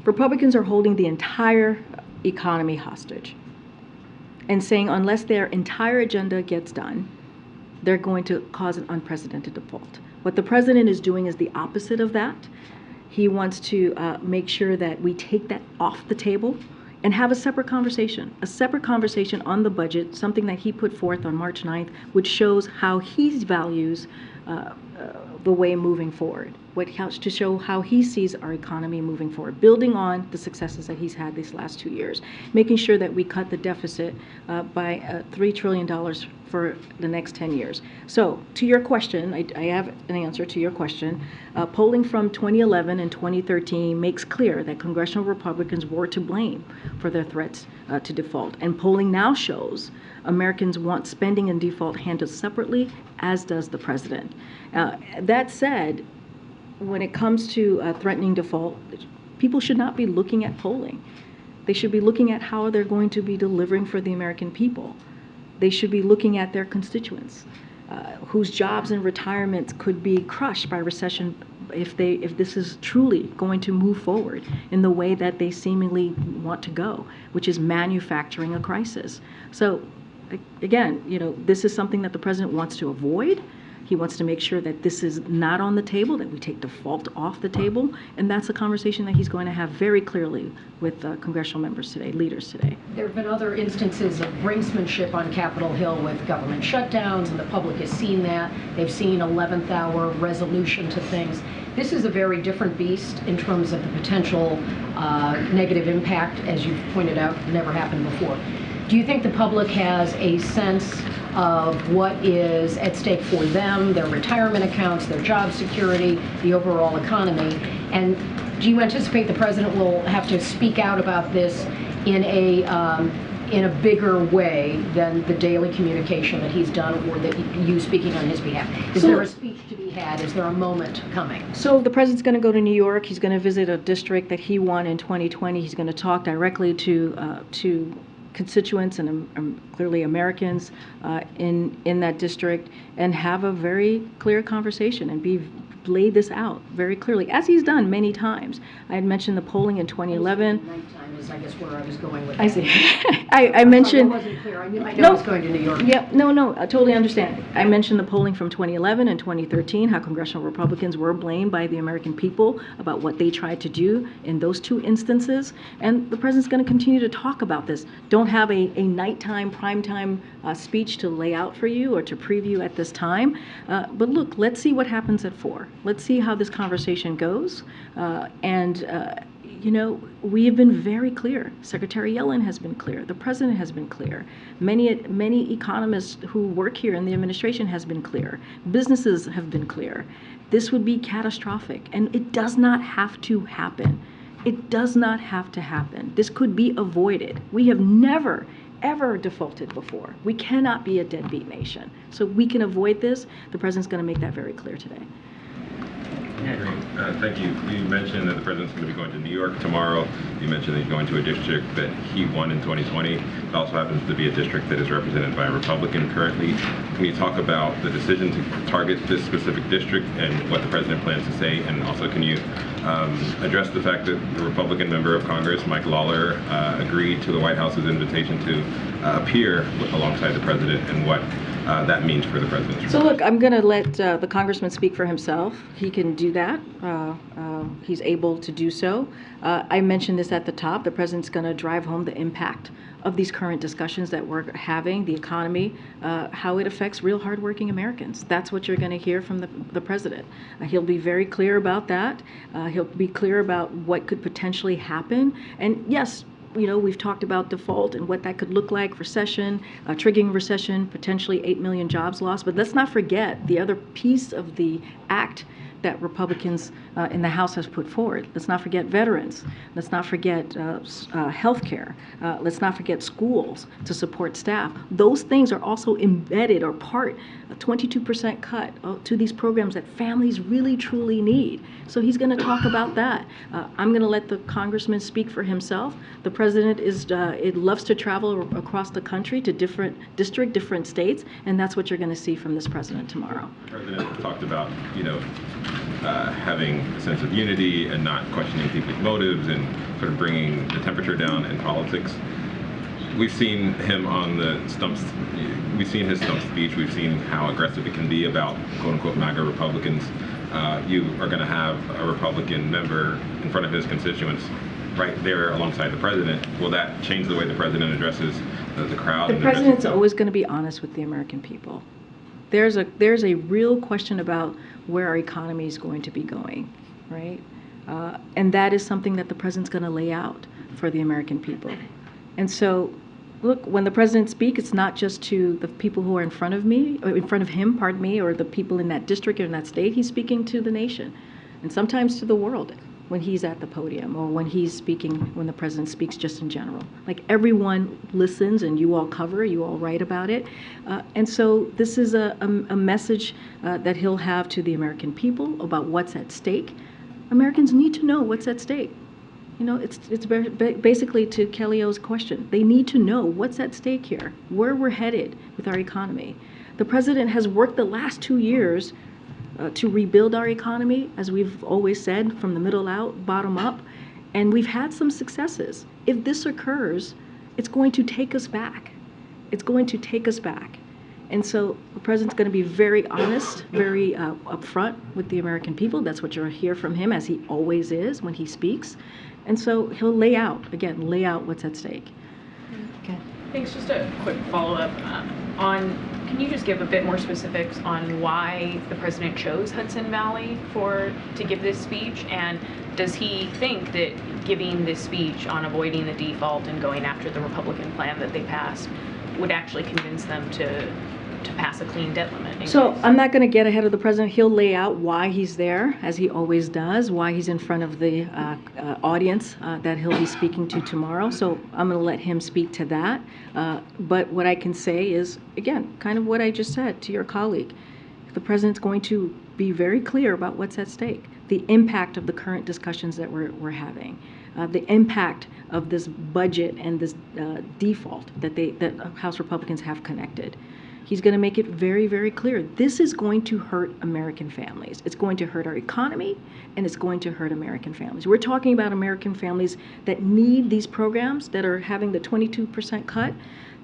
Republicans are holding the entire economy hostage and saying unless their entire agenda gets done, they're going to cause an unprecedented default. What the president is doing is the opposite of that. He wants to make sure that we take that off the table and have a separate conversation on the budget, something that he put forth on March 9th, which shows how he values the way moving forward, to show how he sees our economy moving forward, building on the successes that he's had these last 2 years, making sure that we cut the deficit by $3 trillion for the next 10 years. So to your question, I have an answer to your question. Polling from 2011 and 2013 makes clear that congressional Republicans were to blame for their threats to default. And polling now shows Americans want spending and default handled separately, as does the president. That said, when it comes to threatening default, people should not be looking at polling. They should be looking at how they're going to be delivering for the American people. They should be looking at their constituents, whose jobs and retirements could be crushed by recession if this is truly going to move forward in the way that they seemingly want to go, which is manufacturing a crisis. So again, this is something that the president wants to avoid. He wants to make sure that this is not on the table, that we take default off the table, and that's a conversation that he's going to have very clearly with congressional members today, leaders today. There have been other instances of brinksmanship on Capitol Hill with government shutdowns, and the public has seen that. They've seen 11th hour resolution to things. This is a very different beast in terms of the potential negative impact, as you've pointed out, never happened before. Do you think the public has a sense of what is at stake for them, their retirement accounts, their job security, the overall economy? And do you anticipate the president will have to speak out about this in a bigger way than the daily communication that he's done, or that you speaking on his behalf? Is there a speech to be had? Is there a moment coming? So the president's going to go to New York. He's going to visit a district that he won in 2020. He's going to talk directly to constituents and clearly Americans in that district, and have a very clear conversation and lay this out very clearly, as he's done many times. I had mentioned the polling in 2011. Nighttime is, I guess, where I was going with that. I see. I mentioned. I wasn't clear. I know I was going to New York. Yeah, no, I totally understand. I mentioned the polling from 2011 and 2013, how congressional Republicans were blamed by the American people about what they tried to do in those two instances. And the president's going to continue to talk about this. Don't have a nighttime, primetime speech to lay out for you or to preview at this time. But look, let's see what happens at 4. Let's see how this conversation goes. We have been very clear. Secretary Yellen has been clear. The president has been clear. Many economists who work here in the administration has been clear. Businesses have been clear. This would be catastrophic, and it does not have to happen. It does not have to happen. This could be avoided. We have never, ever defaulted before. We cannot be a deadbeat nation. So we can avoid this. The president's going to make that very clear today. Thank you. You mentioned that the president's going to be going to New York tomorrow. You mentioned that he's going to a district that he won in 2020. It also happens to be a district that is represented by a Republican currently. Can you talk about the decision to target this specific district and what the president plans to say? And also, can you address the fact that the Republican member of Congress, Mike Lawler, agreed to the White House's invitation to appear alongside the president and what that means for the president? So look, I'm going to let the congressman speak for himself. He can do that. He's able to do so. I mentioned this at the top. The president's going to drive home the impact of these current discussions that we're having, the economy, how it affects real hardworking Americans. That's what you're going to hear from the president. He'll be very clear about that. He'll be clear about what could potentially happen. And yes, you know, we've talked about default and what that could look like, recession, triggering recession, potentially 8 million jobs lost. But let's not forget the other piece of the act that Republicans in the House has put forward. Let's not forget veterans. Let's not forget health care. Let's not forget schools to support staff. Those things are also embedded or part, a 22% cut to these programs that families really truly need. So he's going to talk about that. I'm going to let the congressman speak for himself. The president loves to travel across the country to different districts, different states, and that's what you're going to see from this president tomorrow. The president talked about, having a sense of unity and not questioning people's motives and sort of bringing the temperature down in politics. We've seen him on the stumps. We've seen his stump speech. We've seen how aggressive it can be about quote-unquote MAGA Republicans. You are going to have a Republican member in front of his constituents right there alongside the president. Will that change the way the president addresses the crowd? The president's always going to be honest with the American people. There's a real question about where our economy is going to be going, right? And that is something that the president's going to lay out for the American people. And so, look, when the president speaks, it's not just to the people who are in front of me, or in front of him, pardon me, or the people in that district or in that state. He's speaking to the nation, and sometimes to the world when he's at the podium, or when he's speaking, when the president speaks just in general. Like, everyone listens, and you all cover, you all write about it. And so this is a message that he'll have to the American people about what's at stake. Americans need to know what's at stake. You know, it's basically to Kelly O's question. They need to know what's at stake here, where we're headed with our economy. The president has worked the last 2 years to rebuild our economy, as we've always said, from the middle out, bottom up, and we've had some successes. If this occurs, it's going to take us back. It's going to take us back. And so the president's going to be very honest, very upfront with the American people. That's what you'll hear from him, as he always is when he speaks. And so he'll lay out what's at stake. Okay. Thanks. Just a quick follow-up can you just give a bit more specifics on why the president chose Hudson Valley to give this speech? And does he think that giving this speech on avoiding the default and going after the Republican plan that they passed would actually convince them to pass a clean debt limit increase? So I'm not going to get ahead of the president. He'll lay out why he's there, as he always does, why he's in front of the audience that he'll be speaking to tomorrow. So I'm going to let him speak to that. But what I can say is, again, kind of what I just said to your colleague. The president's going to be very clear about what's at stake, the impact of the current discussions that we're having, the impact of this budget and this default that House Republicans have connected. He's going to make it very, very clear. This is going to hurt American families. It's going to hurt our economy, and it's going to hurt American families. We're talking about American families that need these programs, that are having the 22% cut.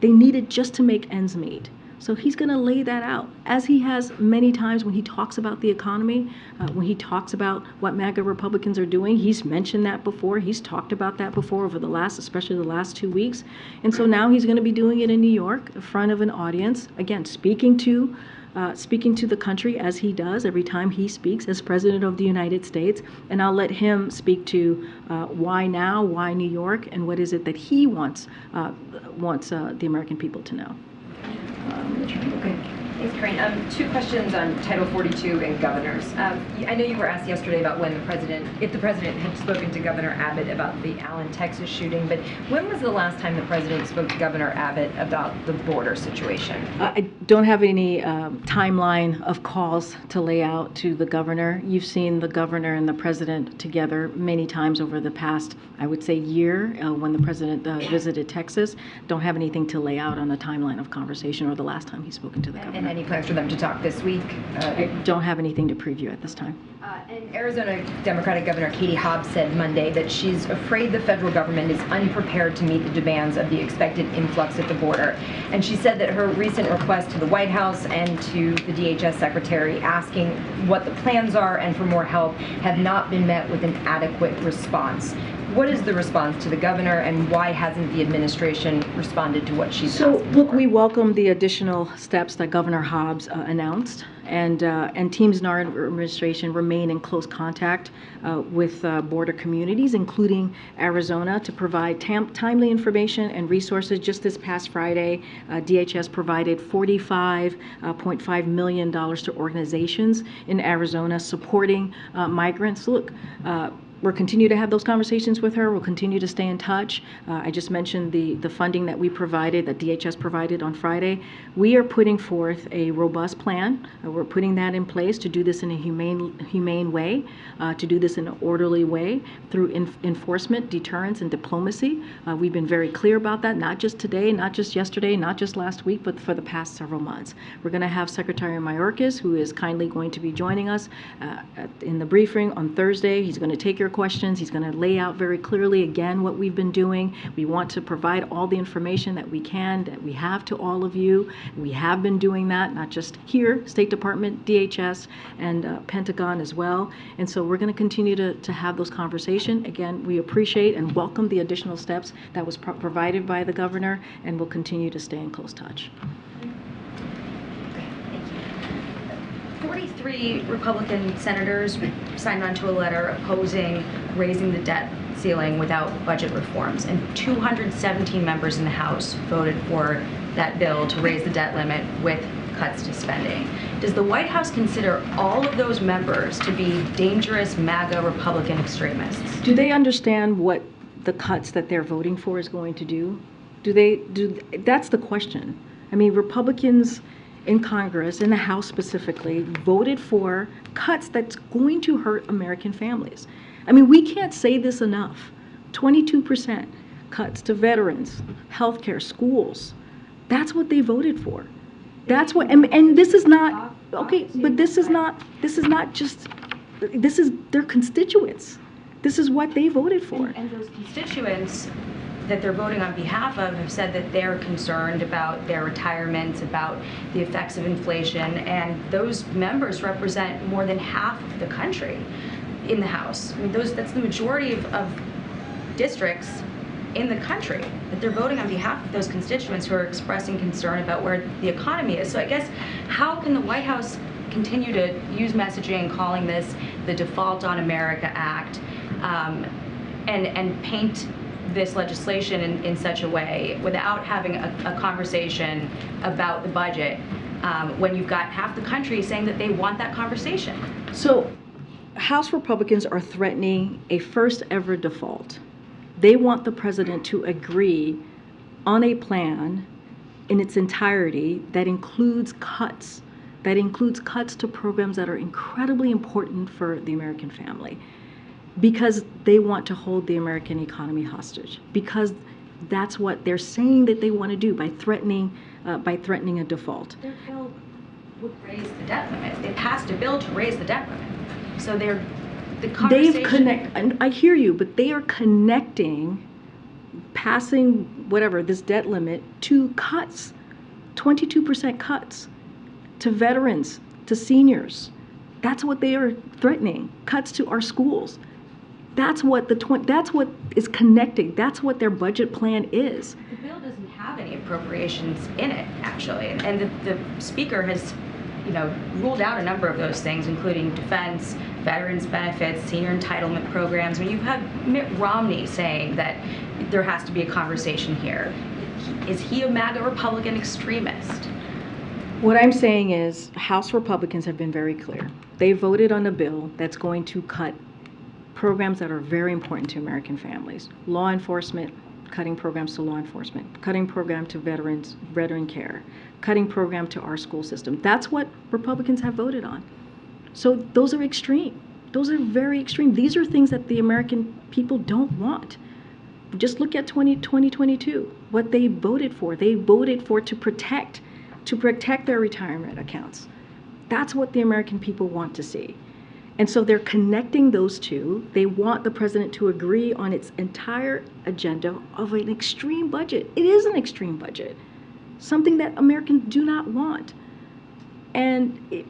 They need it just to make ends meet. So he's going to lay that out, as he has many times when he talks about the economy, when he talks about what MAGA Republicans are doing. He's mentioned that before. He's talked about that before over especially the last 2 weeks. And so now he's going to be doing it in New York in front of an audience, again, speaking to the country, as he does every time he speaks as President of the United States. And I'll let him speak to why now, why New York, and what is it that he wants the American people to know. Okay. Thanks, Karine. Two questions on Title 42 and governors. I know you were asked yesterday about when if the president had spoken to Governor Abbott about the Allen, Texas shooting, but when was the last time the president spoke to Governor Abbott about the border situation? I don't have any timeline of calls to lay out to the governor. You've seen the governor and the president together many times over the past, I would say, year when the president visited Texas. Don't have anything to lay out on a timeline of conversation or the last time he's spoken to the governor. And any plans for them to talk this week? I don't have anything to preview at this time. And Arizona Democratic Governor Katie Hobbs said Monday that she's afraid the federal government is unprepared to meet the demands of the expected influx at the border. And she said that her recent request to the White House and to the DHS secretary asking what the plans are and for more help have not been met with an adequate response. What is the response to the governor, and why hasn't the administration responded to what she's asking for? Look, we welcome the additional steps that Governor Hobbs announced, and teams in our administration remain in close contact with border communities, including Arizona, to provide timely information and resources. Just this past Friday, DHS provided $45.5 million to organizations in Arizona supporting migrants. Look, we'll continue to have those conversations with her. We'll continue to stay in touch. I just mentioned the funding that we provided, that DHS provided on Friday. We are putting forth a robust plan. We're putting that in place to do this in a humane way, to do this in an orderly way through enforcement, deterrence, and diplomacy. We've been very clear about that, not just today, not just yesterday, not just last week, but for the past several months. We're going to have Secretary Mayorkas, who is kindly going to be joining us in the briefing on Thursday. He's going to take your questions. He's going to lay out very clearly again what we've been doing. We want to provide all the information that we can, that we have to all of you. We have been doing that, not just here, State Department, DHS, and Pentagon as well. And so we're going to continue to have those conversations. Again, we appreciate and welcome the additional steps that was provided by the governor, and we'll continue to stay in close touch. 43 Republican senators signed on to a letter opposing raising the debt ceiling without budget reforms, and 217 members in the House voted for that bill to raise the debt limit with cuts to spending. Does the White House consider all of those members to be dangerous MAGA Republican extremists? Do they understand what the cuts that they're voting for is going to do? That's the question. I mean, Republicans in Congress, in the House specifically, voted for cuts that's going to hurt American families. I mean, we can't say this enough. 22% cuts to veterans, healthcare, schools. That's what they voted for. That's what, and this is not, okay, but this is not just, this is their constituents. This is what they voted for. And those constituents that they're voting on behalf of have said that they're concerned about their retirements, about the effects of inflation, and those members represent more than half of the country in the House. I mean, that's the majority of districts in the country, that they're voting on behalf of those constituents who are expressing concern about where the economy is. So I guess, how can the White House continue to use messaging calling this the Default on America Act and paint this legislation in such a way without having a conversation about the budget when you've got half the country saying that they want that conversation? So House Republicans are threatening a first ever default. They want the president to agree on a plan in its entirety that includes cuts to programs that are incredibly important for the American family, because they want to hold the American economy hostage, because that's what they're saying that they want to do by threatening a default. Their bill would raise the debt limit. They passed a bill to raise the debt limit. So and I hear you, but they are connecting passing whatever this debt limit to cuts, 22% cuts to veterans, to seniors. That's what they are threatening. Cuts to our schools. That's what that's what is connecting. That's what their budget plan is. The bill doesn't have any appropriations in it, actually, and the speaker has, ruled out a number of those things, including defense, veterans benefits, senior entitlement programs. I mean, you've had Mitt Romney saying that there has to be a conversation here. Is he a MAGA Republican extremist? What I'm saying is House Republicans have been very clear. They voted on a bill that's going to cut programs that are very important to American families. Law enforcement, cutting programs to law enforcement, cutting program to veteran care, cutting program to our school system. That's what Republicans have voted on. So those are extreme. Those are very extreme. These are things that the American people don't want. Just look at 2022, what they voted for. They voted for to protect their retirement accounts. That's what the American people want to see. And so they're connecting those two. They want the president to agree on its entire agenda of an extreme budget. It is an extreme budget, something that Americans do not want. And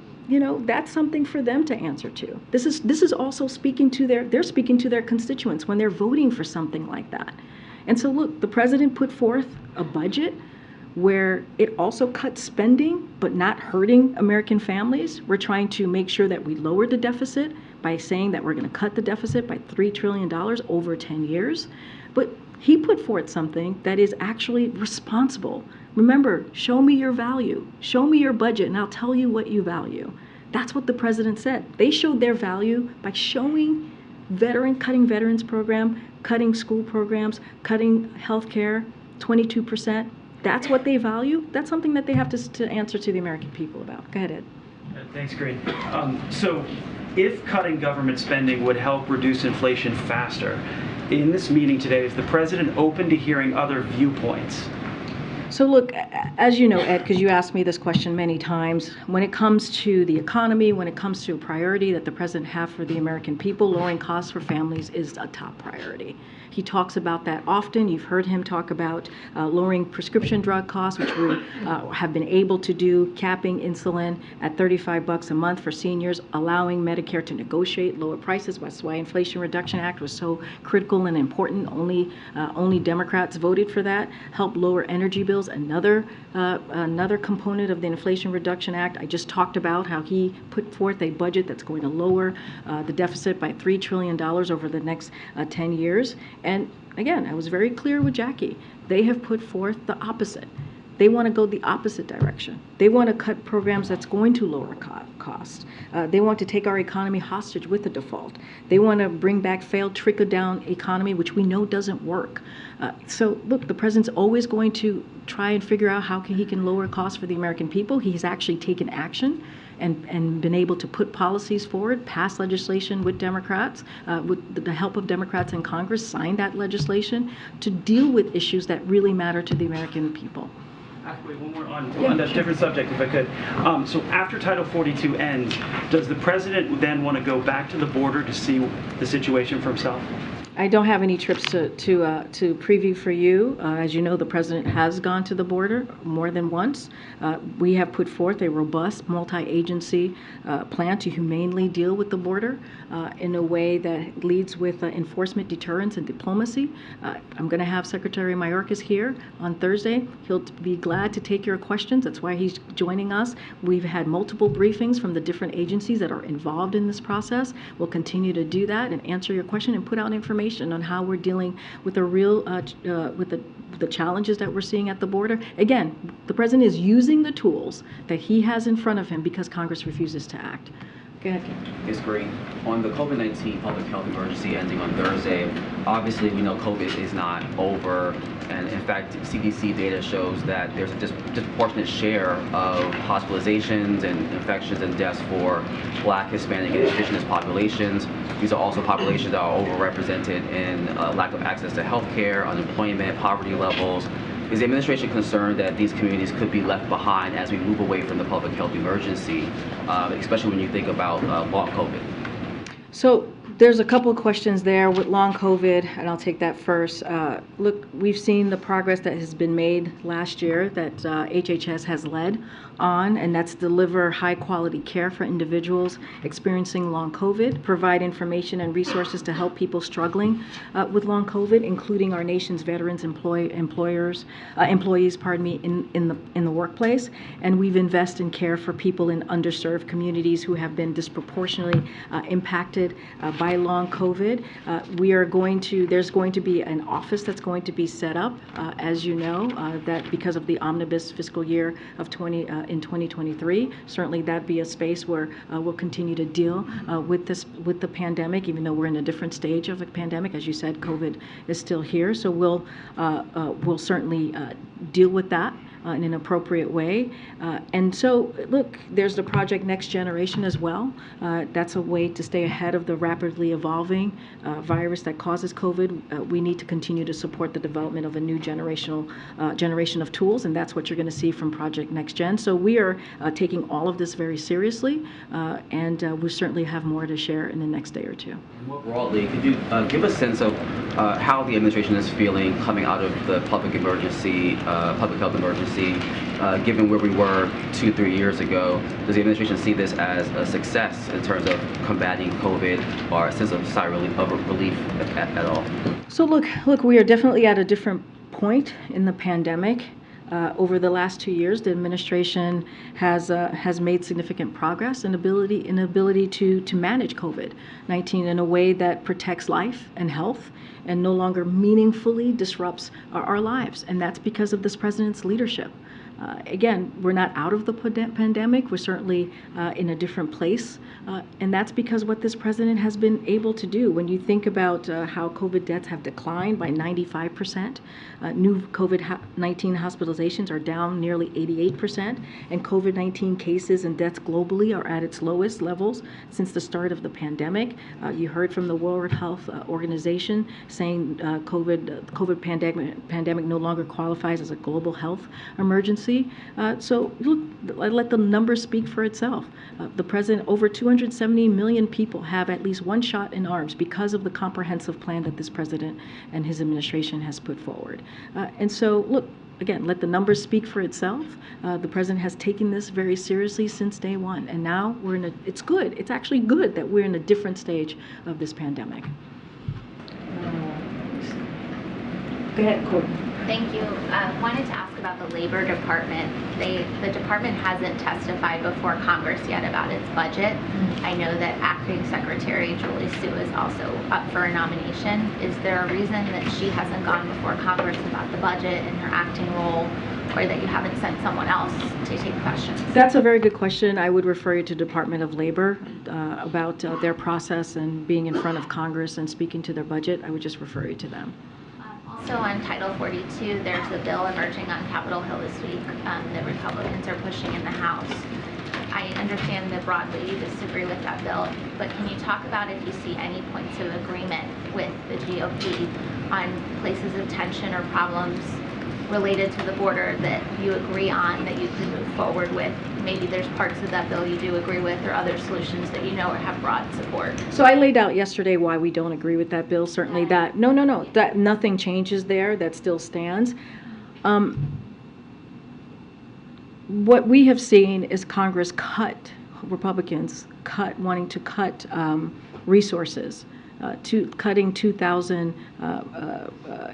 that's something for them to answer to. This is also speaking to they're speaking to their constituents when they're voting for something like that. And so look, the president put forth a budget where it also cuts spending, but not hurting American families. We're trying to make sure that we lower the deficit by saying that we're going to cut the deficit by $3 trillion over 10 years. But he put forth something that is actually responsible. Remember, show me your value. Show me your budget, and I'll tell you what you value. That's what the president said. They showed their value by showing cutting veterans program, cutting school programs, cutting health care, 22%. That's what they value. That's something that they have to answer to the American people about. Go ahead, Ed. Thanks, Karine. So if cutting government spending would help reduce inflation faster, in this meeting today, is the president open to hearing other viewpoints? So look, as you know, Ed, because you asked me this question many times, when it comes to the economy, when it comes to a priority that the president has for the American people, lowering costs for families is a top priority. He talks about that often. You've heard him talk about lowering prescription drug costs, which we have been able to do, capping insulin at $35 a month for seniors, allowing Medicare to negotiate lower prices. That's why Inflation Reduction Act was so critical and important. Only Democrats voted for that. Help lower energy bills, another component of the Inflation Reduction Act. I just talked about how he put forth a budget that's going to lower the deficit by $3 trillion over the next 10 years. And again, I was very clear with Jackie. They have put forth the opposite. They want to go the opposite direction. They want to cut programs that's going to lower costs. They want to take our economy hostage with a default. They want to bring back failed trickle-down economy, which we know doesn't work. So look, the president's always going to try and figure out how he can lower costs for the American people. He's actually taken action and been able to put policies forward, pass legislation with Democrats, with the help of Democrats in Congress, sign that legislation to deal with issues that really matter to the American people. Wait, one more on a different subject, if I could. So after Title 42 ends, does the president then want to go back to the border to see the situation for himself? I don't have any trips to preview for you. As you know, the president has gone to the border more than once. We have put forth a robust multi-agency plan to humanely deal with the border in a way that leads with enforcement, deterrence, and diplomacy. I'm going to have Secretary Mayorkas here on Thursday. He'll be glad to take your questions. That's why he's joining us. We've had multiple briefings from the different agencies that are involved in this process. We'll continue to do that and answer your question and put out information on how we're dealing with the real with the challenges that we're seeing at the border. Again, the president is using the tools that he has in front of him because Congress refuses to act. Go ahead, Ken. Yes, Karine. On the COVID-19 public health emergency ending on Thursday, obviously we know COVID is not over, and in fact, CDC data shows that there's a disproportionate share of hospitalizations and infections and deaths for Black, Hispanic, and indigenous populations. These are also populations that are overrepresented in lack of access to health care, unemployment, poverty levels. Is the administration concerned that these communities could be left behind as we move away from the public health emergency, especially when you think about long COVID? So there's a couple of questions there with long COVID, and I'll take that first. Look, we've seen the progress that has been made last year that HHS has led on, and that's deliver high quality care for individuals experiencing long COVID, provide information and resources to help people struggling with long COVID, including our nation's veterans, employees, in the workplace. And we've invested in care for people in underserved communities who have been disproportionately impacted by by long COVID. There's going to be an office that's going to be set up, as you know, that because of the omnibus fiscal year of in 2023. Certainly that'd be a space where we'll continue to deal with the pandemic, even though we're in a different stage of a pandemic. As you said, COVID is still here, so we'll certainly deal with that in an appropriate way. And so, look, there's the Project Next Generation as well. That's a way to stay ahead of the rapidly evolving virus that causes COVID. We need to continue to support the development of a new generation of tools, and that's what you're going to see from Project Next Gen. So we are taking all of this very seriously, and we certainly have more to share in the next day or two. More broadly, could you give a sense of how the administration is feeling coming out of the public health emergency, given where we were 2-3 years ago? Does the administration see this as a success in terms of combating COVID, or a sense of sigh of relief at all? So look, we are definitely at a different point in the pandemic. Over the last 2 years, the administration has made significant progress in ability to manage COVID-19 in a way that protects life and health and no longer meaningfully disrupts our lives. And that's because of this president's leadership. Again, we're not out of the pandemic. We're certainly in a different place. And that's because what this president has been able to do. When you think about how COVID deaths have declined by 95%, new COVID-19 hospitalizations are down nearly 88%, and COVID-19 cases and deaths globally are at its lowest levels since the start of the pandemic. You heard from the World Health Organization saying COVID pandemic no longer qualifies as a global health emergency. So look, let the numbers speak for itself. The president, over 270 million people have at least one shot in arms because of the comprehensive plan that this president and his administration has put forward. And so, look, again, let the numbers speak for itself. The president has taken this very seriously since day one, and now it's good. It's actually good that we're in a different stage of this pandemic. Go ahead, Courtney. Thank you. Wanted to ask about the Labor Department. The department hasn't testified before Congress yet about its budget. I know that Acting Secretary Julie Sue is also up for a nomination. Is there a reason that she hasn't gone before Congress about the budget in her acting role, or that you haven't sent someone else to take questions? That's a very good question. I would refer you to Department of Labor about their process and being in front of Congress and speaking to their budget. I would just refer you to them. Also on Title 42, there's a bill emerging on Capitol Hill this week that Republicans are pushing in the House. I understand that broadly you disagree with that bill, but can you talk about if you see any points of agreement with the GOP on places of tension or problems related to the border that you agree on, that you could move forward with? Maybe there's parts of that bill you do agree with, or other solutions that you know have broad support. So I laid out yesterday why we don't agree with that bill. Certainly that, no, that nothing changes there. That still stands. What we have seen is Congress Republicans wanting to cut resources, cutting 2,000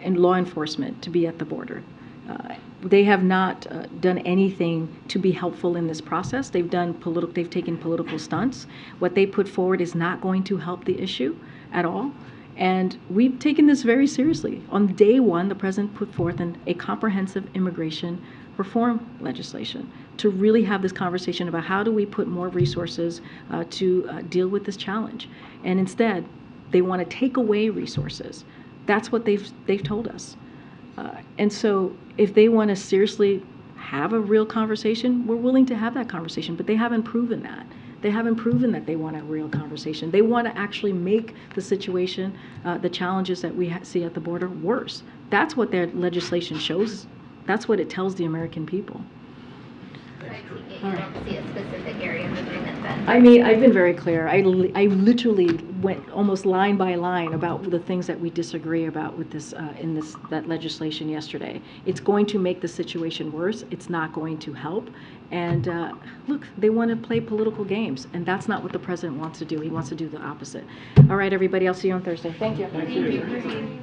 in law enforcement to be at the border. They have not done anything to be helpful in this process. They've taken political stunts. What they put forward is not going to help the issue at all. And we've taken this very seriously. On day one, the president put forth a comprehensive immigration reform legislation to really have this conversation about how do we put more resources to deal with this challenge. And instead, they want to take away resources. That's what they've told us. And so if they want to seriously have a real conversation, we're willing to have that conversation, but they haven't proven that. They haven't proven that they want a real conversation. They want to actually make the situation, the challenges that we see at the border, worse. That's what their legislation shows. That's what it tells the American people. You don't see a specific area of agreement then? I mean, I've been very clear. I literally went almost line by line about the things that we disagree about with that legislation yesterday. It's going to make the situation worse. It's not going to help. And look, they want to play political games, and that's not what the president wants to do. He wants to do the opposite. All right, everybody, I'll see you on Thursday. Thank you. Thank you.